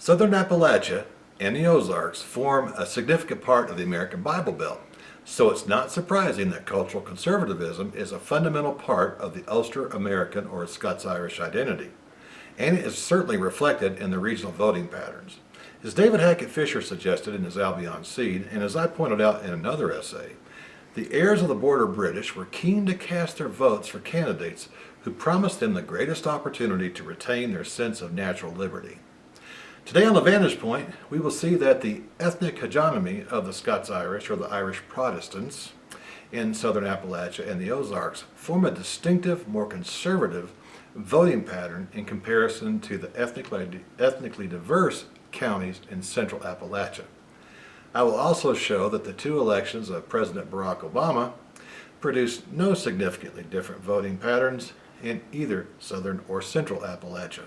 Southern Appalachia and the Ozarks form a significant part of the American Bible Belt, so it's not surprising that cultural conservatism is a fundamental part of the Ulster American or Scots-Irish identity, and it is certainly reflected in the regional voting patterns. As David Hackett Fisher suggested in his Albion Seed, and as I pointed out in another essay, the heirs of the border British were keen to cast their votes for candidates who promised them the greatest opportunity to retain their sense of natural liberty. Today on The Vantage Point, we will see that the ethnic hegemony of the Scots-Irish or the Irish Protestants in southern Appalachia and the Ozarks form a distinctive, more conservative voting pattern in comparison to the ethnically diverse counties in central Appalachia. I will also show that the two elections of President Barack Obama produced no significantly different voting patterns in either southern or central Appalachia.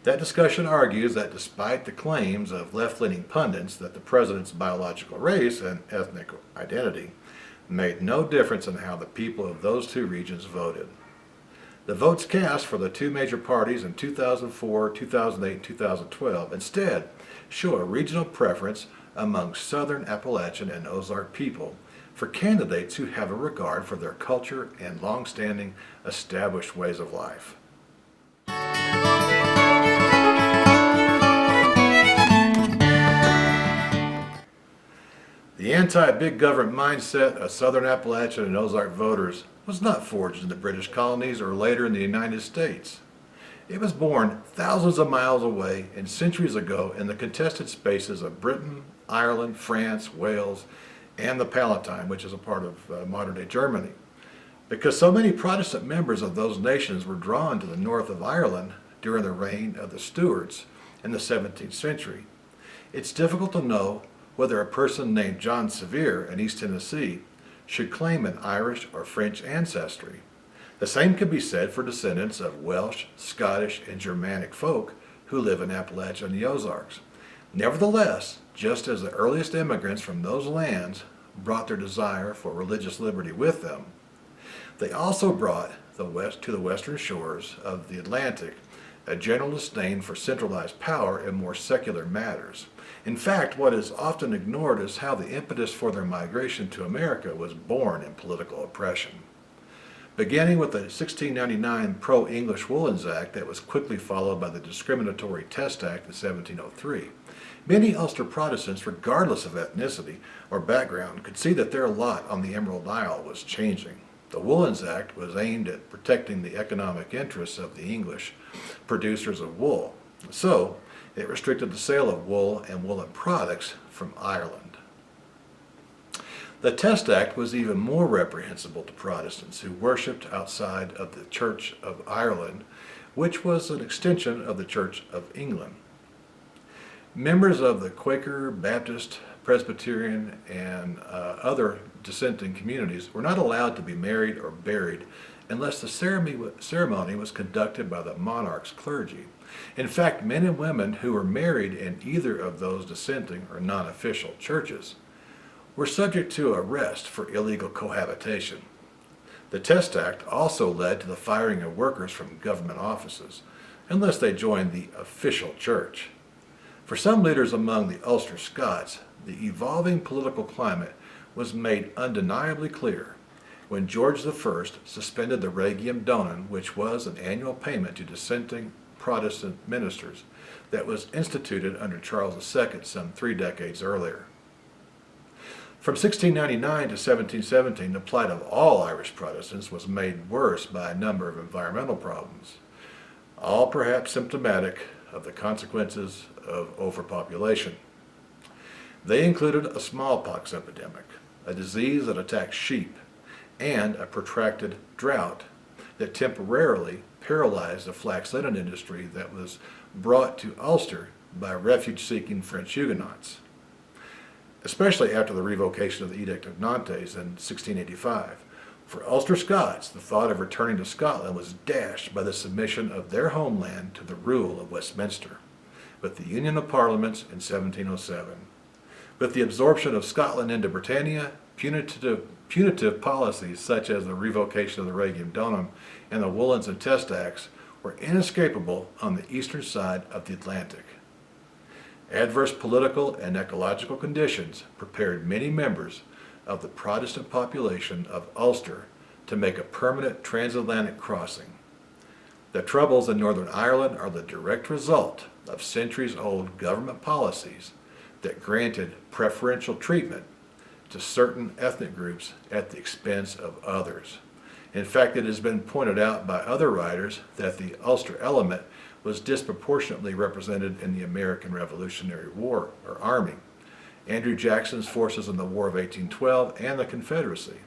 That discussion argues that despite the claims of left-leaning pundits that the president's biological race and ethnic identity made no difference in how the people of those two regions voted. The votes cast for the two major parties in 2004, 2008, and 2012 instead show a regional preference among southern Appalachian and Ozark people for candidates who have a regard for their culture and long-standing established ways of life. The anti-big government mindset of southern Appalachian and Ozark voters was not forged in the British colonies or later in the United States. It was born thousands of miles away and centuries ago in the contested spaces of Britain, Ireland, France, Wales, and the Palatine, which is a part of modern-day Germany. Because so many Protestant members of those nations were drawn to the north of Ireland during the reign of the Stuarts in the 17th century, it's difficult to know whether a person named John Sevier in East Tennessee should claim an Irish or French ancestry. The same can be said for descendants of Welsh, Scottish, and Germanic folk who live in Appalachia and the Ozarks. Nevertheless, just as the earliest immigrants from those lands brought their desire for religious liberty with them, they also brought to the western shores of the Atlantic a general disdain for centralized power in more secular matters. In fact, what is often ignored is how the impetus for their migration to America was born in political oppression. Beginning with the 1699 pro-English Woolens Act that was quickly followed by the Discriminatory Test Act in 1703, many Ulster Protestants, regardless of ethnicity or background, could see that their lot on the Emerald Isle was changing. The Woolens Act was aimed at protecting the economic interests of the English producers of wool, so it restricted the sale of wool and woolen products from Ireland. The Test Act was even more reprehensible to Protestants who worshipped outside of the Church of Ireland, which was an extension of the Church of England. Members of the Quaker, Baptist, Presbyterian, and other dissenting communities were not allowed to be married or buried unless the ceremony was conducted by the monarch's clergy. In fact, men and women who were married in either of those dissenting or non-official churches were subject to arrest for illegal cohabitation. The Test Act also led to the firing of workers from government offices, unless they joined the official church. For some leaders among the Ulster Scots, the evolving political climate was made undeniably clear when George I suspended the Regium Donum, which was an annual payment to dissenting Protestant ministers that was instituted under Charles II some 3 decades earlier. From 1699 to 1717, the plight of all Irish Protestants was made worse by a number of environmental problems, all perhaps symptomatic of the consequences of overpopulation. They included a smallpox epidemic, a disease that attacked sheep, and a protracted drought that temporarily paralyzed the flax linen industry that was brought to Ulster by refuge-seeking French Huguenots, especially after the revocation of the Edict of Nantes in 1685. For Ulster Scots, the thought of returning to Scotland was dashed by the submission of their homeland to the rule of Westminster, with the Union of Parliaments in 1707. With the absorption of Scotland into Britannia, punitive policies such as the revocation of the Regium Donum and the Woolens and Test Acts were inescapable on the eastern side of the Atlantic. Adverse political and ecological conditions prepared many members of the Protestant population of Ulster to make a permanent transatlantic crossing. The troubles in Northern Ireland are the direct result of centuries-old government policies that granted preferential treatment to certain ethnic groups at the expense of others. In fact, it has been pointed out by other writers that the Ulster element was disproportionately represented in the American Revolutionary War, or Army, Andrew Jackson's forces in the War of 1812, and the Confederacy.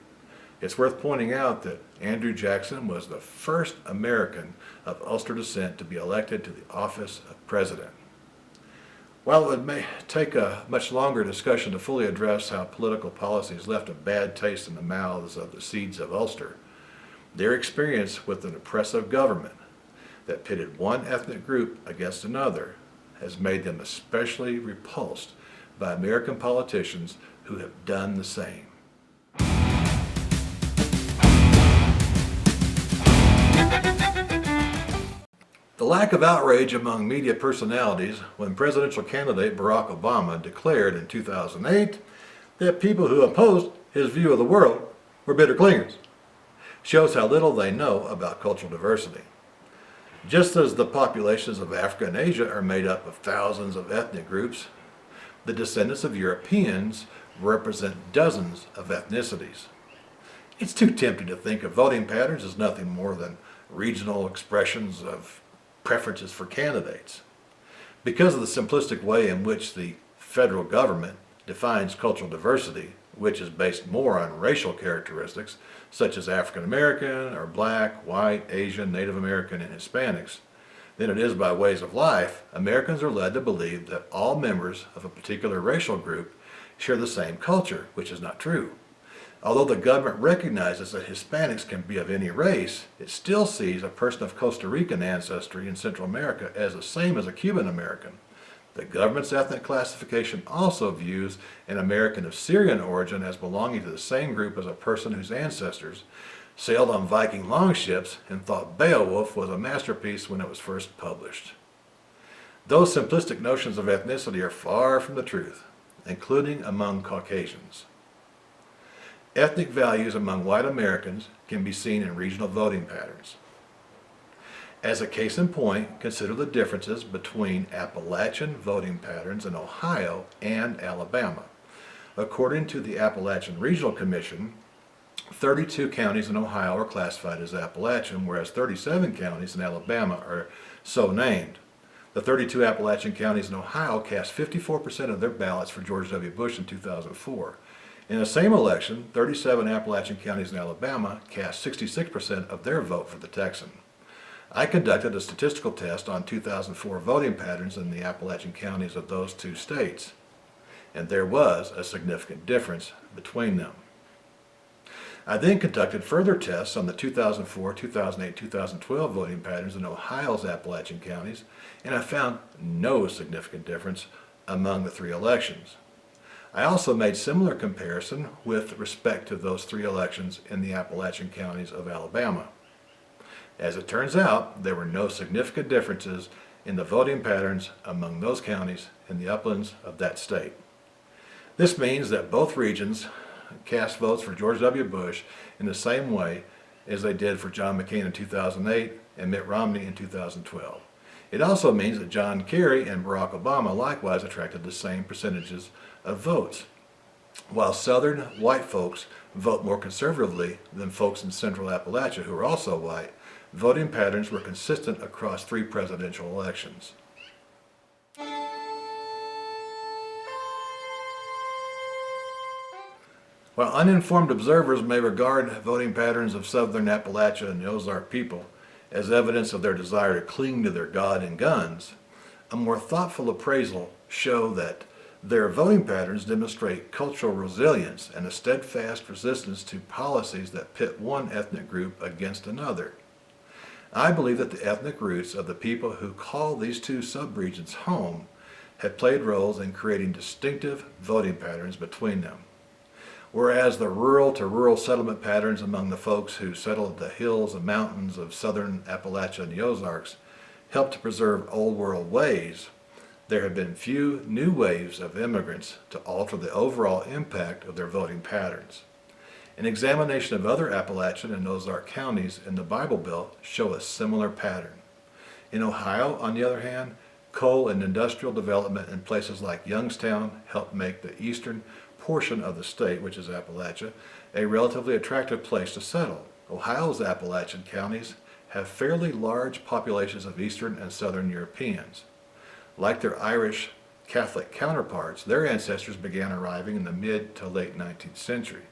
It's worth pointing out that Andrew Jackson was the first American of Ulster descent to be elected to the office of president. While it may take a much longer discussion to fully address how political policies left a bad taste in the mouths of the Seeds of Ulster, their experience with an oppressive government that pitted one ethnic group against another has made them especially repulsed by American politicians who have done the same. The lack of outrage among media personalities when presidential candidate Barack Obama declared in 2008 that people who opposed his view of the world were bitter clingers shows how little they know about cultural diversity. Just as the populations of Africa and Asia are made up of thousands of ethnic groups, the descendants of Europeans represent dozens of ethnicities. It's too tempting to think of voting patterns as nothing more than regional expressions of preferences for candidates. Because of the simplistic way in which the federal government defines cultural diversity, which is based more on racial characteristics such as African American or Black, White, Asian, Native American, and Hispanics, than it is by ways of life, Americans are led to believe that all members of a particular racial group share the same culture, which is not true. Although the government recognizes that Hispanics can be of any race, it still sees a person of Costa Rican ancestry in Central America as the same as a Cuban American. The government's ethnic classification also views an American of Syrian origin as belonging to the same group as a person whose ancestors sailed on Viking longships and thought Beowulf was a masterpiece when it was first published. Those simplistic notions of ethnicity are far from the truth, including among Caucasians. Ethnic values among white Americans can be seen in regional voting patterns. As a case in point, consider the differences between Appalachian voting patterns in Ohio and Alabama. According to the Appalachian Regional Commission, 32 counties in Ohio are classified as Appalachian, whereas 37 counties in Alabama are so named. The 32 Appalachian counties in Ohio cast 54% of their ballots for George W. Bush in 2004. In the same election, 37 Appalachian counties in Alabama cast 66% of their vote for the Texan. I conducted a statistical test on 2004 voting patterns in the Appalachian counties of those two states, and there was a significant difference between them. I then conducted further tests on the 2004, 2008, 2012 voting patterns in Ohio's Appalachian counties, and I found no significant difference among the three elections. I also made similar comparison with respect to those three elections in the Appalachian counties of Alabama. As it turns out, there were no significant differences in the voting patterns among those counties in the uplands of that state. This means that both regions cast votes for George W. Bush in the same way as they did for John McCain in 2008 and Mitt Romney in 2012. It also means that John Kerry and Barack Obama likewise attracted the same percentages of votes. While Southern white folks vote more conservatively than folks in Central Appalachia who are also white, voting patterns were consistent across three presidential elections. While uninformed observers may regard voting patterns of Southern Appalachia and the Ozark people as evidence of their desire to cling to their God and guns, a more thoughtful appraisal shows that their voting patterns demonstrate cultural resilience and a steadfast resistance to policies that pit one ethnic group against another. I believe that the ethnic roots of the people who call these two subregions home have played roles in creating distinctive voting patterns between them. Whereas the rural-to-rural settlement patterns among the folks who settled the hills and mountains of southern Appalachia and the Ozarks helped to preserve old world ways, there have been few new waves of immigrants to alter the overall impact of their voting patterns. An examination of other Appalachian and Ozark counties in the Bible Belt show a similar pattern. In Ohio, on the other hand, coal and industrial development in places like Youngstown helped make the eastern portion of the state, which is Appalachia, a relatively attractive place to settle. Ohio's Appalachian counties have fairly large populations of Eastern and Southern Europeans. Like their Irish Catholic counterparts, their ancestors began arriving in the mid to late 19th century.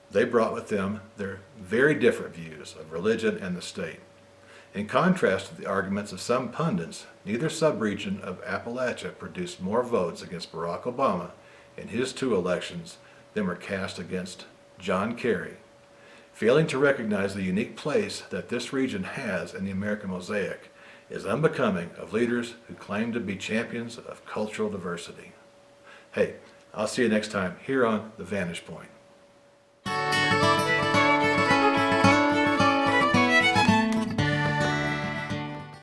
They brought with them their very different views of religion and the state. In contrast to the arguments of some pundits, neither subregion of Appalachia produced more votes against Barack Obama in his 2 elections than were cast against John Kerry. Failing to recognize the unique place that this region has in the American mosaic is unbecoming of leaders who claim to be champions of cultural diversity. Hey, I'll see you next time here on The Vantage Point.